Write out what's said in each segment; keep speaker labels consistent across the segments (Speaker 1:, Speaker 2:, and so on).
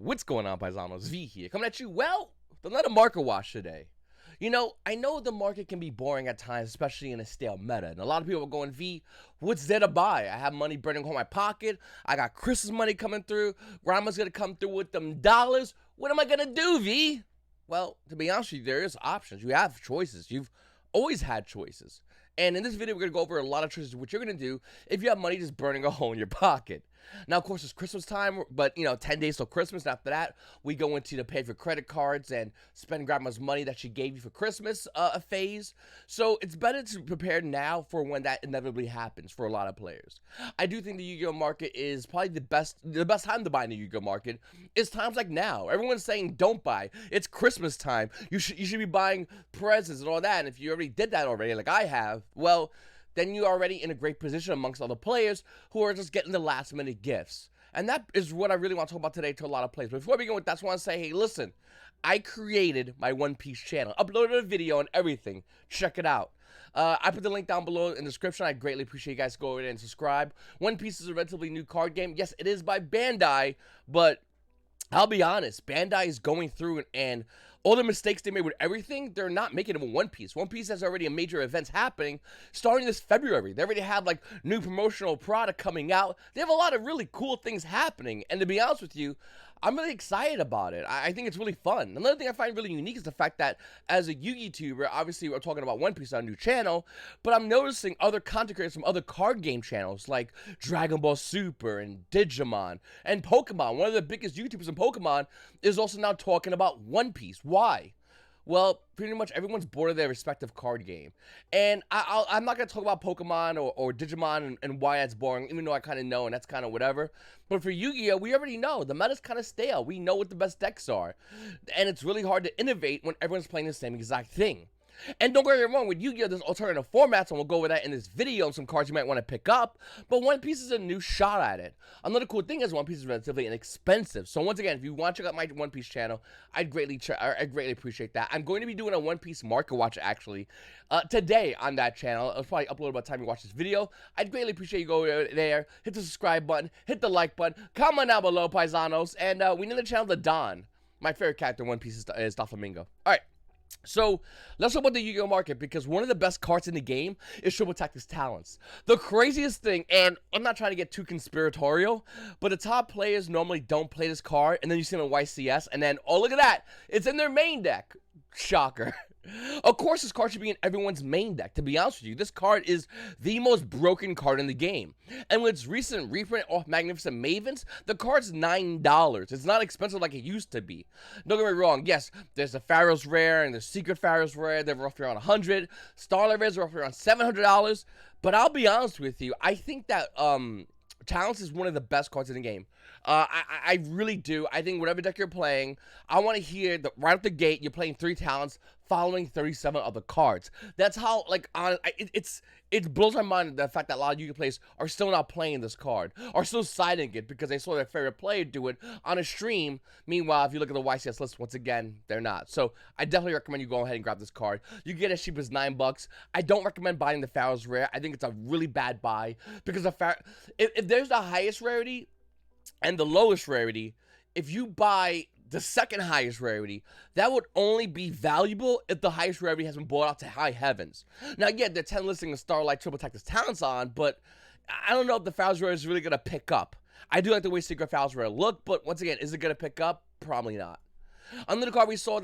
Speaker 1: What's going on, Paisanos? V here, coming at you, well, with another market watch today. You know, I know the market can be boring at times, especially in a stale meta. And a lot of people are going, V, what's there to buy? I have money burning hole in my pocket. I got Christmas money coming through. Grandma's going to come through with them dollars. What am I going to do, V? Well, to be honest with you, there is options. You have choices. You've always had choices. And in this video, we're going to go over a lot of choices of what you're going to do if you have money just burning a hole in your pocket. Now, of course, it's Christmas time, but, 10 days till Christmas. And after that, we go into the pay for credit cards and spend grandma's money that she gave you for Christmas phase. So it's better to prepare now for when that inevitably happens for a lot of players. I do think the Yu-Gi-Oh market is probably the best time to buy in the Yu-Gi-Oh market is times like now. Everyone's saying don't buy. It's Christmas time. You should be buying presents and all that. And if you already did that already, like I have, well, then you're already in a great position amongst other players who are just getting the last minute gifts. And that is what I really want to talk about today to a lot of players. But before we begin with that, I just want to say, hey, listen, I created my One Piece channel, uploaded a video and everything. Check it out. I put the link down below in the description. I greatly appreciate you guys go over there and subscribe. One Piece is a relatively new card game. Yes, it is by Bandai, but I'll be honest, Bandai is going through and all the mistakes they made with everything, they're not making it with One Piece. One Piece has already a major events happening starting this February. They already have like new promotional product coming out. They have a lot of really cool things happening. And to be honest with you, I'm really excited about it. I think it's really fun. Another thing I find really unique is the fact that as a Yu-Gi tuber, obviously we're talking about One Piece on a new channel, but I'm noticing other content creators from other card game channels like Dragon Ball Super and Digimon and Pokemon. One of the biggest YouTubers in Pokemon is also now talking about One Piece. Why? Well, pretty much everyone's bored of their respective card game. And I'm not going to talk about Pokemon or Digimon and why that's boring, even though I kind of know and that's kind of whatever. But for Yu-Gi-Oh, we already know. The meta's kind of stale. We know what the best decks are. And it's really hard to innovate when everyone's playing the same exact thing. And don't get me wrong, with Yu-Gi-Oh, there's alternative formats, and we'll go over that in this video and some cards you might want to pick up, but One Piece is a new shot at it. Another cool thing is One Piece is relatively inexpensive. So once again, if you want to check out my One Piece channel, I'd greatly appreciate that. I'm going to be doing a One Piece market watch, actually, today on that channel. It'll probably upload by the time you watch this video. I'd greatly appreciate you go there, hit the subscribe button, hit the like button, comment down below, Paisanos, and we name the channel the Don. My favorite character in One Piece is Doflamingo. Alright. So, let's talk about the Yu-Gi-Oh market, because one of the best cards in the game is Triple Tactics Talents. The craziest thing, and I'm not trying to get too conspiratorial, but the top players normally don't play this card, and then you see them in YCS, and then, oh look at that, it's in their main deck. Shocker. Of course, this card should be in everyone's main deck. To be honest with you, this card is the most broken card in the game. And with its recent reprint off Magnificent Mavens, the card's $9. It's not expensive like it used to be. Don't get me wrong, yes, there's the Pharaoh's Rare and the Secret Pharaoh's Rare. They're roughly around $100. Starlight Rares are roughly around $700. But I'll be honest with you, I think that Talents is one of the best cards in the game. I really do. I think whatever deck you're playing, I want to hear that right out the gate, you're playing 3 talents following 37 other cards. That's how, like, it blows my mind the fact that a lot of Yu-Gi-Oh players are still not playing this card, are still citing it because they saw their favorite player do it on a stream. Meanwhile, if you look at the YCS list, once again, they're not. So I definitely recommend you go ahead and grab this card. You get it as cheap as $9. I don't recommend buying the Pharaoh's Rare. I think it's a really bad buy because if there's the highest rarity and the lowest rarity, if you buy the second highest rarity, that would only be valuable if the highest rarity has been bought out to high heavens. Now, again, they're 10 listing the Starlight Triple Tactics Talents on, but I don't know if the Pharaoh's Rare is really going to pick up. I do like the way Secret Pharaoh's Rare look, but once again, is it going to pick up? Probably not. Another card we saw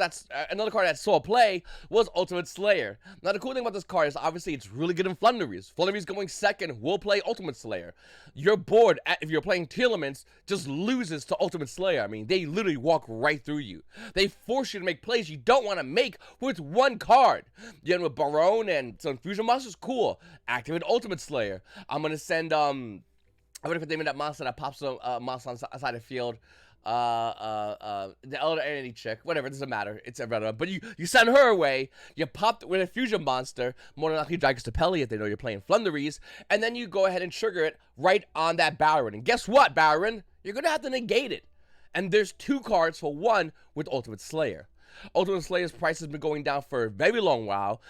Speaker 1: another card that saw play was Ultimate Slayer. Now the cool thing about this card is obviously it's really good in Flunderies. Flunderies going second will play Ultimate Slayer. Your board, if you're playing Telements, just loses to Ultimate Slayer. I mean, they literally walk right through you. They force you to make plays you don't want to make with one card. You end with Barone and some Fusion Monsters, cool. Activate Ultimate Slayer. I'm gonna send I wonder if the name of that monster that pops a monster on the side of the field. The elder entity chick, whatever, it doesn't matter, it's irrelevant, but you send her away, you pop with a fusion monster, more than likely Dragons to Pelly if they know you're playing Flunderies, and then you go ahead and trigger it right on that Baron, and guess what, Baron? You're gonna have to negate it, and there's 2 cards for 1 with Ultimate Slayer. Ultimate Slayer's price has been going down for a very long while.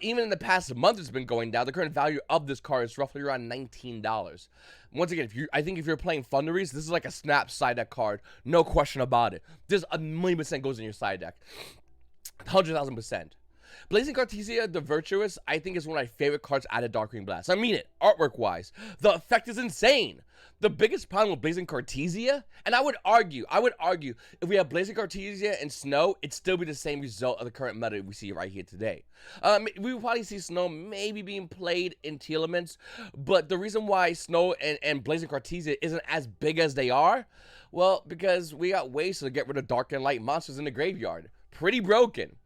Speaker 1: Even in the past month, it's been going down. The current value of this card is roughly around $19. Once again, I think if you're playing Thunderies, this is like a snap side deck card. No question about it. This 1,000,000% goes in your side deck. 100,000%. Blazing Cartesia, the Virtuous, I think is one of my favorite cards out of Darkwing Blast. I mean it, artwork-wise. The effect is insane. The biggest problem with Blazing Cartesia, and I would argue, if we have Blazing Cartesia and Snow, it'd still be the same result of the current meta we see right here today. We would probably see Snow maybe being played in Telements, but the reason why Snow and Blazing Cartesia isn't as big as they are, well, because we got ways to get rid of dark and light monsters in the graveyard. Pretty broken.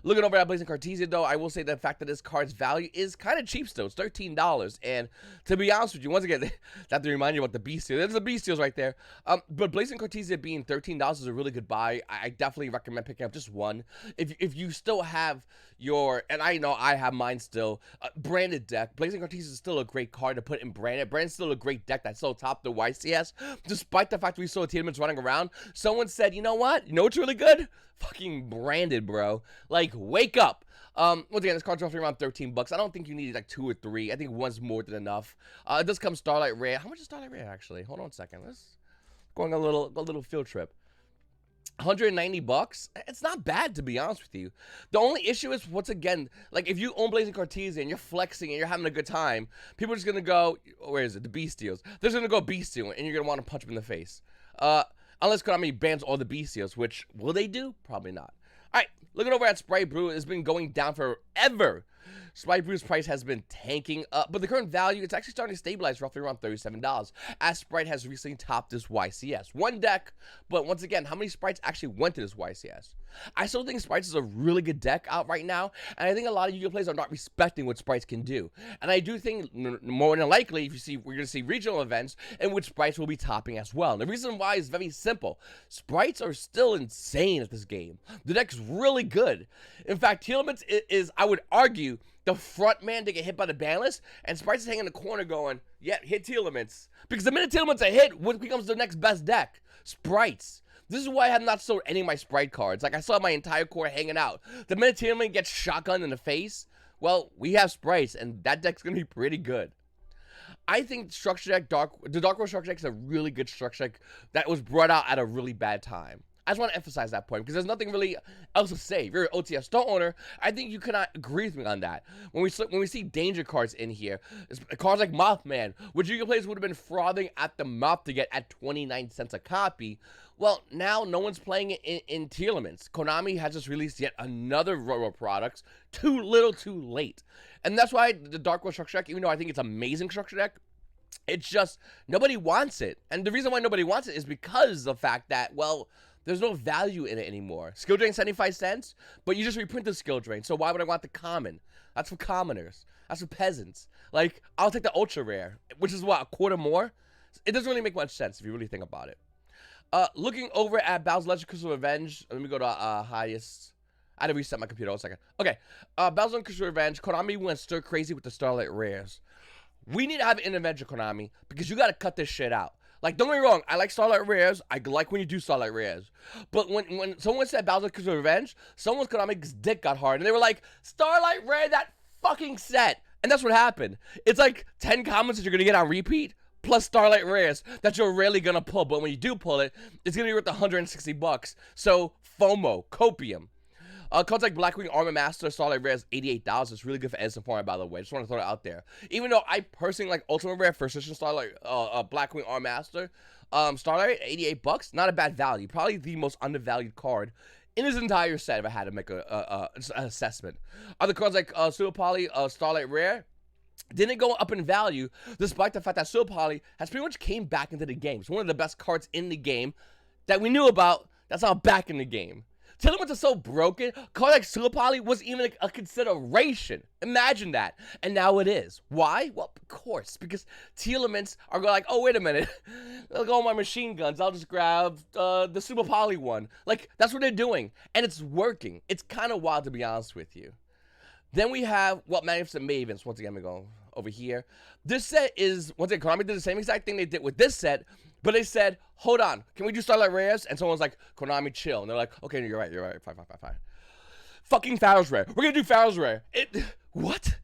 Speaker 1: Looking over at Blazing Cartesia, though, I will say the fact that this card's value is kind of cheap still. It's $13. And to be honest with you, once again, I have to remind you about the beast steal. There's the beast steals right there. But Blazing Cartesia being $13 is a really good buy. I definitely recommend picking up just one. If you still have your, and I know I have mine still, branded deck, Blazing Cartesia is still a great card to put in branded. Branded's still a great deck that still topped the YCS. Despite the fact we saw Telements running around, someone said, you know what? You know what's really good? Fucking branded, bro. Like, wake up. Once again, this card's roughly around $13. I don't think you need like 2 or 3. I think one's more than enough. It does come Starlight Rare. How much is Starlight Rare, actually? Hold on a second. Let's going a little field trip. $190. It's not bad, to be honest with you. The only issue is, once again, like, if you own Blazing Cartesia and you're flexing and you're having a good time, people are just gonna go, where is it? The beast steals. They're just gonna go beast steal, and you're gonna want to punch them in the face. Unless Konami bans all the beast steals, which will they do? Probably not. All right, looking over at Sprite Brew, it's been going down forever. Sprite Brew's price has been tanking up, but the current value, it's actually starting to stabilize roughly around $37, as Sprite has recently topped this YCS. One deck, but once again, how many Sprites actually went to this YCS? I still think Sprites is a really good deck out right now, and I think a lot of Yu-Gi-Oh! Players are not respecting what Sprites can do. And I do think, more than likely, we're going to see regional events in which Sprites will be topping as well. And the reason why is very simple. Sprites are still insane at this game. The deck's really good. In fact, Telements is, I would argue, the front man to get hit by the ban list, and Sprites is hanging in the corner going, yeah, hit Telements. Because the minute Telements are hit, what becomes the next best deck? Sprites. This is why I have not sold any of my Sprite cards. Like, I still have my entire core hanging out. The minute Telement gets shotgun in the face, well, we have Sprites, and that deck's going to be pretty good. I think structure deck, the Dark World structure deck is a really good structure deck that was brought out at a really bad time. I just want to emphasize that point because there's nothing really else to say. If you're an OTS Stone owner, I think you cannot agree with me on that. When we see danger cards in here, cards like Mothman, which Yu-Gi-Oh! Players would have been frothing at the mouth to get at 29 cents a copy, well, now no one's playing it in Telements. Konami has just released yet another Roro products, too little too late. And that's why the Dark World structure deck, even though I think it's amazing structure deck, it's just, nobody wants it. And the reason why nobody wants it is because of the fact that, well, there's no value in it anymore. Skill drain 75 cents, but you just reprint the skill drain. So why would I want the common? That's for commoners. That's for peasants. Like, I'll take the ultra rare, which is what, a quarter more? It doesn't really make much sense if you really think about it. Looking over at Bowser's Legend Crystal Revenge, let me go to highest. I had to reset my computer. Hold a second. Okay, Bowser's Legend Crystal Revenge. Konami went stir crazy with the Starlight Rares. We need to have an intervention, Konami, because you got to cut this shit out. Like, don't get me wrong, I like Starlight Rares. I like when you do Starlight Rares. But when someone said Bowser's Crystal Revenge, someone's Konami's dick got hard. And they were like, Starlight Rare, that fucking set. And that's what happened. It's like 10 comments that you're going to get on repeat, plus Starlight Rares that you're rarely going to pull. But when you do pull it, it's going to be worth $160. So, FOMO, copium. Cards like Blackwing Armor Master, Starlight Rare is $88. It's really good for Edison format, by the way. Just want to throw it out there. Even though I personally like Ultimate Rare First Edition Starlight, Blackwing Armor Master, Starlight, $88. Not a bad value. Probably the most undervalued card in his entire set if I had to make an assessment. Other cards like Super Poly, Starlight Rare, didn't go up in value, despite the fact that Super Poly has pretty much came back into the game. It's one of the best cards in the game that we knew about that's now back in the game. Telements are so broken, cards like Super Poly wasn't even a consideration. Imagine that. And now it is. Why? Well, of course, because Telements are going like, oh, wait a minute. Look at all my machine guns. I'll just grab the Super Poly one. Like, that's what they're doing. And it's working. It's kind of wild, to be honest with you. Then we have, well, Magnificent Mavens. Once again, I'm going to go over here. This set is, once again, Konami did the same exact thing they did with this set, But they said, hold on, can we do Starlight Rares? And someone's like, Konami, chill. And they're like, okay, you're right, fine. Fucking Pharaoh's Rare. We're gonna do Pharaoh's Rare. What?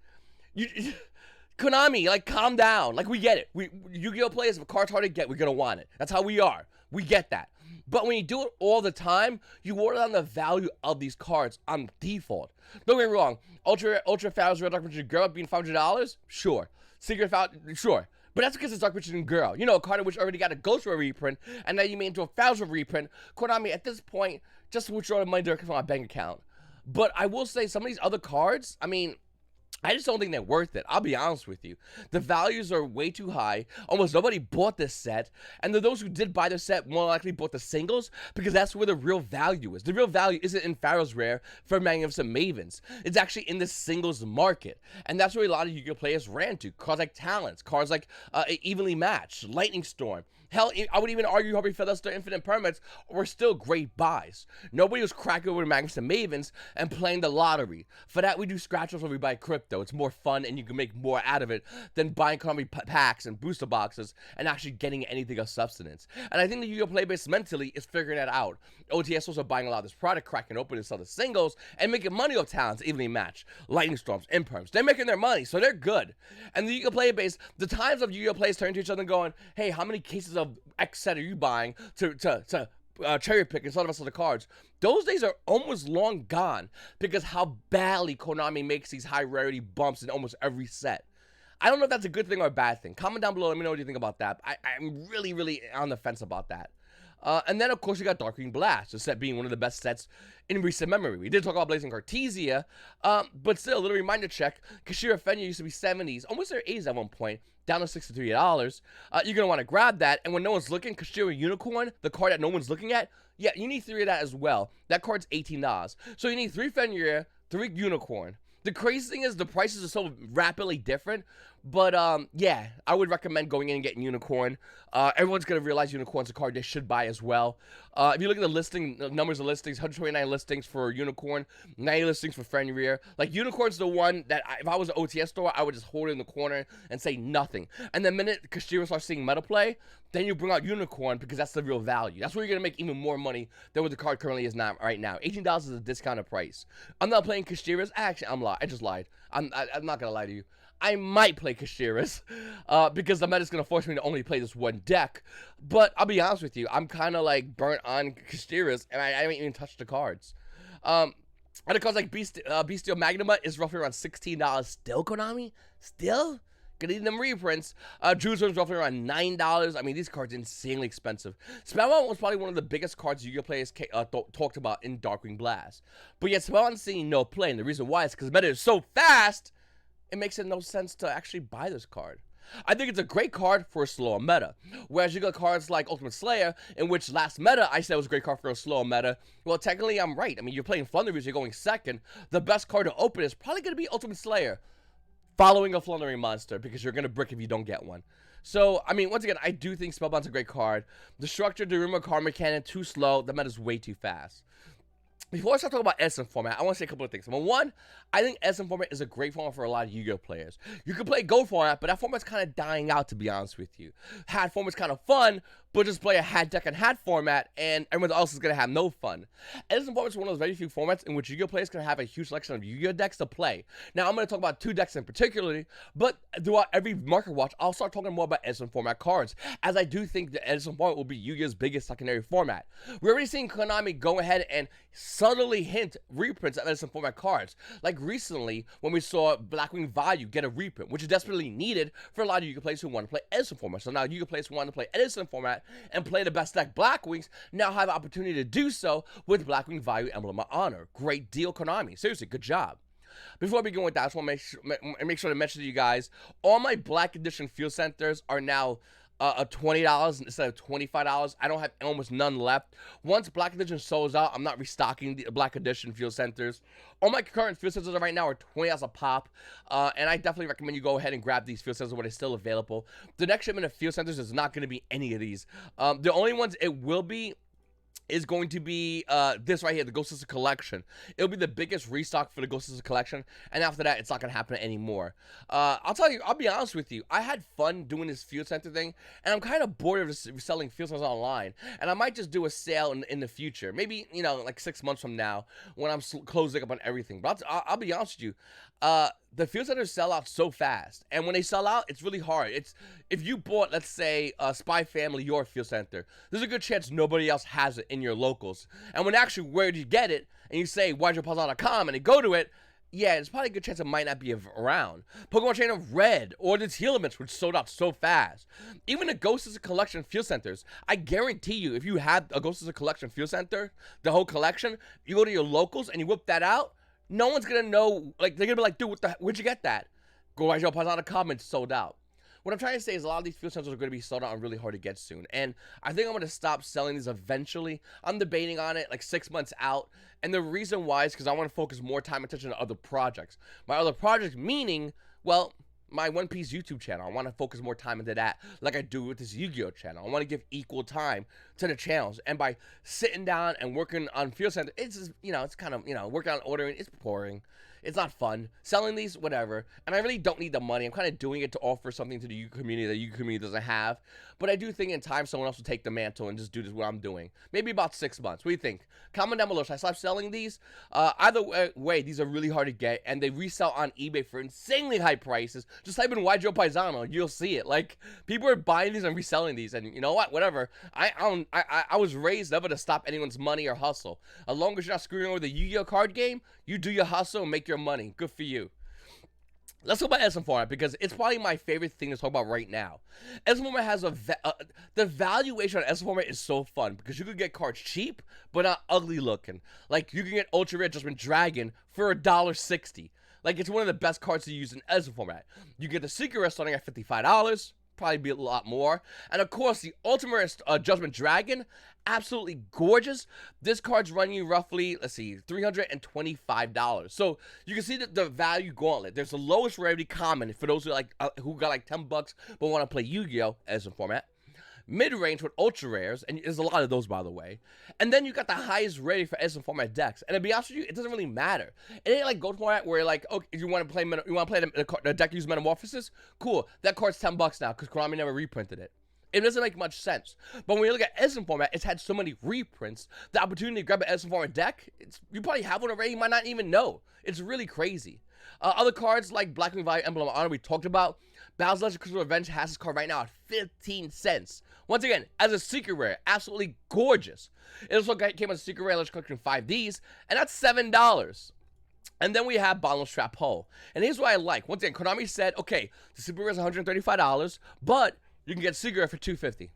Speaker 1: Konami, like, calm down. Like, we get it. Yu-Gi-Oh players, if a card's hard to get, we're gonna want it. That's how we are. We get that. But when you do it all the time, you water down the value of these cards on default. Don't get me wrong. Ultra Pharaoh's Rare Dark Magician Girl being $500? Sure. Secret Pharaoh? Sure. But that's because it's Dark Magician Girl. You know, a card which already got a Ghost Rare reprint, and now you made into a Pharaoh's Rare reprint. Konami, at this point, just withdraw the money directly from my bank account. But I will say, some of these other cards, I mean, I just don't think they're worth it. I'll be honest with you. The values are way too high. Almost nobody bought this set. And those who did buy the set more likely bought the singles because that's where the real value is. The real value isn't in Pharaoh's Rare for Magnificent Mavens. It's actually in the singles market. And that's where a lot of Yu-Gi-Oh players ran to. Cards like Talents, cards like Evenly Matched, Lightning Storm. Hell, I would even argue Harvey Feathers to Infinite Permits were still great buys. Nobody was cracking over Magnificent Mavens and playing the lottery. For that, we do scratch-offs where we buy crypto. It's more fun and you can make more out of it than buying Konami packs and booster boxes and actually getting anything of substance. And I think the Yu-Gi-Oh play base mentally is figuring that out. OTSOs are buying a lot of this product, cracking open and selling singles, and making money off Talents, Evenly Matched, Lightning Storms, Imperms. They're making their money, so they're good. And the Yu-Gi-Oh play base, the times of Yu-Gi-Oh players turning to each other and going, hey, how many cases of X set are you buying to cherry pick instead of us of the cards? Those days are almost long gone because how badly Konami makes these high rarity bumps in almost every set. I don't know if that's a good thing or a bad thing. Comment down below. Let me know what you think about that. I'm really on the fence about that. And then, of course, you got Darkwing Blast, the set being one of the best sets in recent memory. We did talk about Blazing Cartesia, but still, a little reminder check. Kashira Fenya used to be 70s, almost their 80s at one point, down to $63. You're going to want to grab that, and when no one's looking, Kashira Unicorn, the card that no one's looking at, yeah, you need 3 of that as well. That card's $18. So you need 3 Fenrir, 3 Unicorn. The crazy thing is the prices are so rapidly different, but yeah, I would recommend going in and getting Unicorn. Everyone's going to realize Unicorn's a card they should buy as well. If you look at the numbers of listings, 129 listings for Unicorn, 90 listings for Fenrir. Like, Unicorn's the one that if I was an OTS store, I would just hold it in the corner and say nothing. And the minute Kashira starts seeing meta play, then you bring out Unicorn because that's the real value. That's where you're going to make even more money than what the card currently is now, right now. $18 is a discounted price. I'm not playing Kashiras. Actually, I just lied. I'm not going to lie to you. I might play Kashiras because the meta's going to force me to only play this one deck. But I'll be honest with you, I'm kind of like burnt on Kashiras, and I haven't even touched the cards. Other cards like Bestial Magnuma is roughly around $16 still, Konami? Still? Gonna need them reprints. Jews was roughly around $9. I mean, these cards are insanely expensive. Spellbound was probably one of the biggest cards Yu-Gi-Oh players talked about in Darkwing Blast. But yet Spellbound's seeing no play, and the reason why is because the meta is so fast, it makes it no sense to actually buy this card. I think it's a great card for a slower meta. Whereas you got cards like Ultimate Slayer, in which last meta I said was a great card for a slower meta. Well, technically I'm right. I mean, you're playing Flunderers, you're going second. The best card to open is probably going to be Ultimate Slayer, following a Flundering Monster, because you're going to brick if you don't get one. So, I mean, once again, I do think Spellbound's a great card. The structure, the rumor card mechanic, too slow. The meta's way too fast. Before I start talking about Edison format, I want to say a couple of things. Number one, I think Edison format is a great format for a lot of Yu-Gi-Oh players. You can play Go format, but that format's kind of dying out, to be honest with you. Hat format's kind of fun, but just play a hat deck and hat format, and everyone else is going to have no fun. Edison format is one of those very few formats in which Yu-Gi-Oh players can have a huge selection of Yu-Gi-Oh decks to play. Now, I'm going to talk about 2 decks in particular, but throughout every market watch, I'll start talking more about Edison format cards, as I do think the Edison format will be Yu-Gi-Oh's biggest secondary format. We're already seeing Konami go ahead and subtly hint reprints of Edison format cards. Like recently, when we saw Blackwing Value get a reprint, which is desperately needed for a lot of Yu-Gi-Oh players who want to play Edison format. So now Yu-Gi-Oh players who want to play Edison format and play the best deck Blackwings now have the opportunity to do so with Blackwing Value Emblem of Honor. Great deal, Konami. Seriously, good job. Before I begin with that, I just want to make sure to mention to you guys, all my Black Edition Field Centers are now $20 instead of $25. I don't have almost none left. Once Black Edition sells out, I'm not restocking the Black Edition Field Centers. All my current Field Centers right now are $20 a pop, and I definitely recommend you go ahead and grab these Field Centers when they're still available. The next shipment of Field Centers is not going to be any of these. The only ones it will be is going to be this right here, the Ghost Sister Collection. It'll be the biggest restock for the Ghost Sister Collection, and after that, it's not gonna happen anymore. I'll be honest with you, I had fun doing this Field Center thing, and I'm kind of bored of just selling Field Centers online, and I might just do a sale in the future, maybe, you know, like 6 months from now, when I'm closing up on everything. But I'll be honest with you, the Field Centers sell out so fast, and when they sell out, it's really hard. It's if you bought, let's say, Spy Family your Field Center, there's a good chance nobody else has it in your locals. And when actually, where did you get it? And you say YGOPaisano.com, and they go to it, yeah, there's probably a good chance it might not be around. Pokemon Trainer Red or the Telements, which sold out so fast. Even the Ghost Sister Collection Field Centers, I guarantee you, if you had a Ghost Sister Collection Field Center, the whole collection, you go to your locals and you whip that out, no one's gonna know. Like, they're gonna be like, dude, where'd you get that? Go to YGOPaisano.com, it's sold out. What I'm trying to say is a lot of these Field Centers are going to be sold out and really hard to get soon. And I think I'm going to stop selling these eventually. I'm debating on it like 6 months out. And the reason why is because I want to focus more time and attention on other projects. My other projects meaning, well, my One Piece YouTube channel. I want to focus more time into that like I do with this Yu-Gi-Oh channel. I want to give equal time to the channels. And by sitting down and working on Field Center, it's just, you know, it's kind of, you know, working on ordering, it's boring. It's not fun. Selling these, whatever. And I really don't need the money. I'm kind of doing it to offer something to the Yu community that Yu community doesn't have. But I do think in time someone else will take the mantle and just do this what I'm doing. Maybe about 6 months. What do you think? Comment down below. Should I stop selling these? Either way, these are really hard to get. And they resell on eBay for insanely high prices. Just type in YGOPaisano. You'll see it. Like, people are buying these and reselling these. And you know what? Whatever. I was raised never to stop anyone's money or hustle. As long as you're not screwing over the Yu-Gi-Oh card game, you do your hustle and make your money. Good for you. Let's go by Edison format because it's probably my favorite thing to talk about right now. Edison format has the valuation on Edison format is so fun because you could get cards cheap but not ugly looking. Like, you can get Ultra Rare Judgment Dragon for $1.60. Like, it's one of the best cards to use in Edison format. You get the Secret Rare starting at $55. Probably be a lot more. And of course, the Ultimate Judgment Dragon, absolutely gorgeous. This card's running you roughly, let's see, $325. So you can see that the value gauntlet. There's the lowest rarity common for those who got like $10 but want to play Yu-Gi-Oh as a format. Mid-range with ultra rares, and there's a lot of those, by the way. And then you got the highest rating for Edison format decks. And to be honest with you, it doesn't really matter. It ain't like Gold format where, like, okay, if you want to play the deck use Metamorphosis, cool. That card's $10 now because Konami never reprinted it. It doesn't make much sense. But when you look at Edison format, it's had so many reprints. The opportunity to grab an Edison format deck, you probably have one already. You might not even know. It's really crazy. Other cards like Blackwing Value, Emblem of Honor, we talked about. Battle's Legend Crystal Revenge has this card right now at 15 cents. Once again, as a secret rare, absolutely gorgeous. It also came as a secret rare Legend Collection 5Ds, and that's $7. And then we have Bottomless Trap Hole. And here's what I like. Once again, Konami said, okay, the super rare is $135, but you can get secret rare for $250.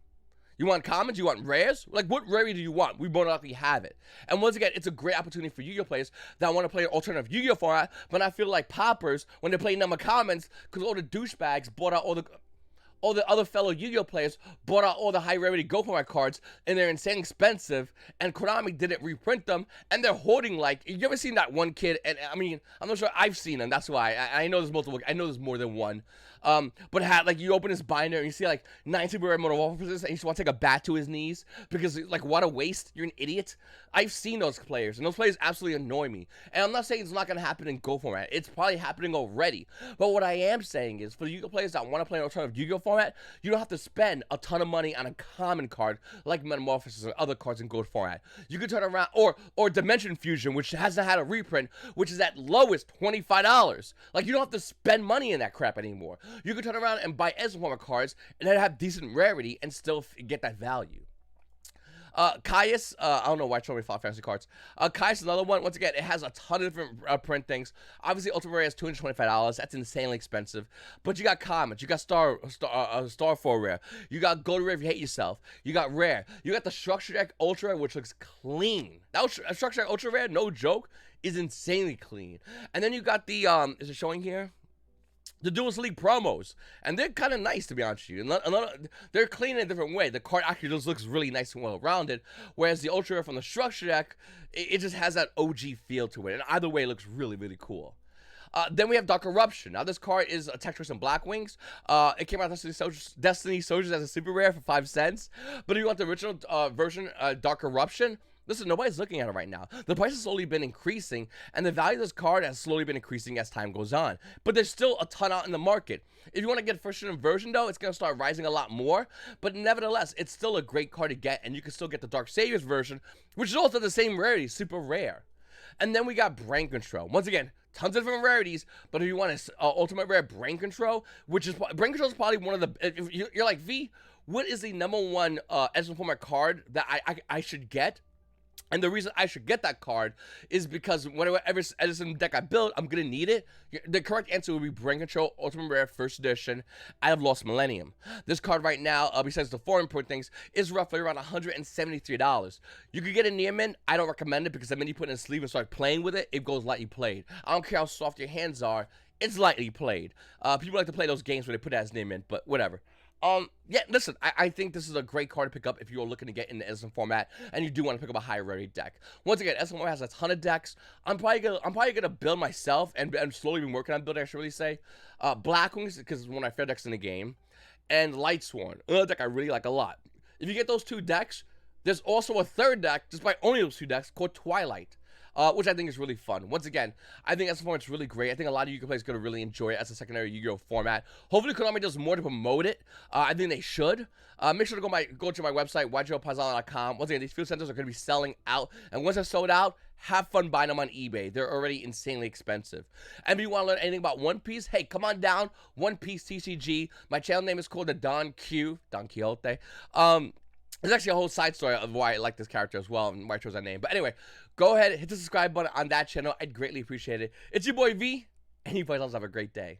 Speaker 1: You want commons? You want rares? Like, what rarity do you want? We more likely have it. And once again, it's a great opportunity for Yu-Gi-Oh players that want to play an alternative Yu-Gi-Oh format, but not feel like poppers when they play number commons because all the douchebags bought out all the other fellow Yu-Gi-Oh players bought out all the high rarity Go format cards, and they're insanely expensive, and Konami didn't reprint them, and they're hoarding, like, you ever seen that one kid, and I mean, I'm not sure I've seen them, that's why, I know there's multiple, I know there's more than one, but it had, like, you open his binder, and you see, like, 9 super rare Metamorphosis, and you just want to take a bat to his knees, because, like, what a waste, you're an idiot. I've seen those players, and those players absolutely annoy me, and I'm not saying it's not going to happen in Go format, it's probably happening already, but what I am saying is, for the Yu-Gi-Oh players that want to play an alternative Yu-Gi-Oh format, you don't have to spend a ton of money on a common card like Metamorphosis and other cards in Gold format. You can turn around, or Dimension Fusion, which hasn't had a reprint, which is at lowest $25. Like, you don't have to spend money in that crap anymore. You can turn around and buy Edison format cards and then have decent rarity and still get that value. Caius, I don't know why I told me Final Fantasy cards. Caius is another one. Once again, it has a ton of different print things. Obviously, Ultimate Rare is $225. That's insanely expensive. But you got Commons. You got Star 4 Rare. You got Gold Rare if you hate yourself. You got Rare. You got the Structure Deck Ultra Rare, which looks clean. That Structure Deck Ultra Rare, no joke, is insanely clean. And then you got the, is it showing here? The Duelist League promos, and they're kind of nice, to be honest with you. They're clean in a different way. The card actually just looks really nice and well rounded, whereas the Ultra Rare from the Structure Deck, it just has that OG feel to it, and either way, it looks really, really cool. Then we have Dark Eruption. Now this card is a Tetris and Black Wings. It came out Destiny Soldiers as a super rare for 5 cents. But if you want the original version, Dark Eruption, listen, nobody's looking at it right now. The price has slowly been increasing, and the value of this card has slowly been increasing as time goes on. But there's still a ton out in the market. If you want to get first version, though, it's going to start rising a lot more. But nevertheless, it's still a great card to get, and you can still get the Dark Saviors version, which is also the same rarity, super rare. And then we got Brain Control. Once again, tons of different rarities, but if you want an ultimate rare Brain Control, which is Brain Control is probably one of the. If you're like, V, what is the #1 Edison format card that I should get? And the reason I should get that card is because whatever Edison deck I build, I'm going to need it. The correct answer would be Brain Control Ultimate Rare First Edition out of Lost Millennium. This card right now, besides the foreign print things, is roughly around $173. You could get a near mint. I don't recommend it because the minute you put it in a sleeve and start playing with it, it goes lightly played. I don't care how soft your hands are. It's lightly played. People like to play those games where they put it as near mint, but whatever. Yeah, listen, I think this is a great card to pick up if you're looking to get in the Edison format and you do want to pick up a high rarity deck. Once again, Edison format has a ton of decks. I'm probably gonna build myself and slowly been working on building, I should really say. Black Wings, because it's one of my favorite decks in the game, and Lightsworn, another deck I really like a lot. If you get those 2 decks, there's also a third deck, just by only those 2 decks, called Twilight. Which I think is really fun. Once again, I think Edison format's really great. I think a lot of Yu-Gi-Oh players are going to really enjoy it as a secondary Yu-Gi-Oh format. Hopefully Konami does more to promote it. I think they should. Make sure to go to my website, YGOPaisano.com. Once again, these field centers are going to be selling out. And once they're sold out, have fun buying them on eBay. They're already insanely expensive. And if you want to learn anything about One Piece, hey, come on down. One Piece TCG. My channel name is called the Don Quixote. There's actually a whole side story of why I like this character as well and why I chose that name. But anyway, go ahead, hit the subscribe button on that channel. I'd greatly appreciate it. It's your boy V, and you boys have a great day.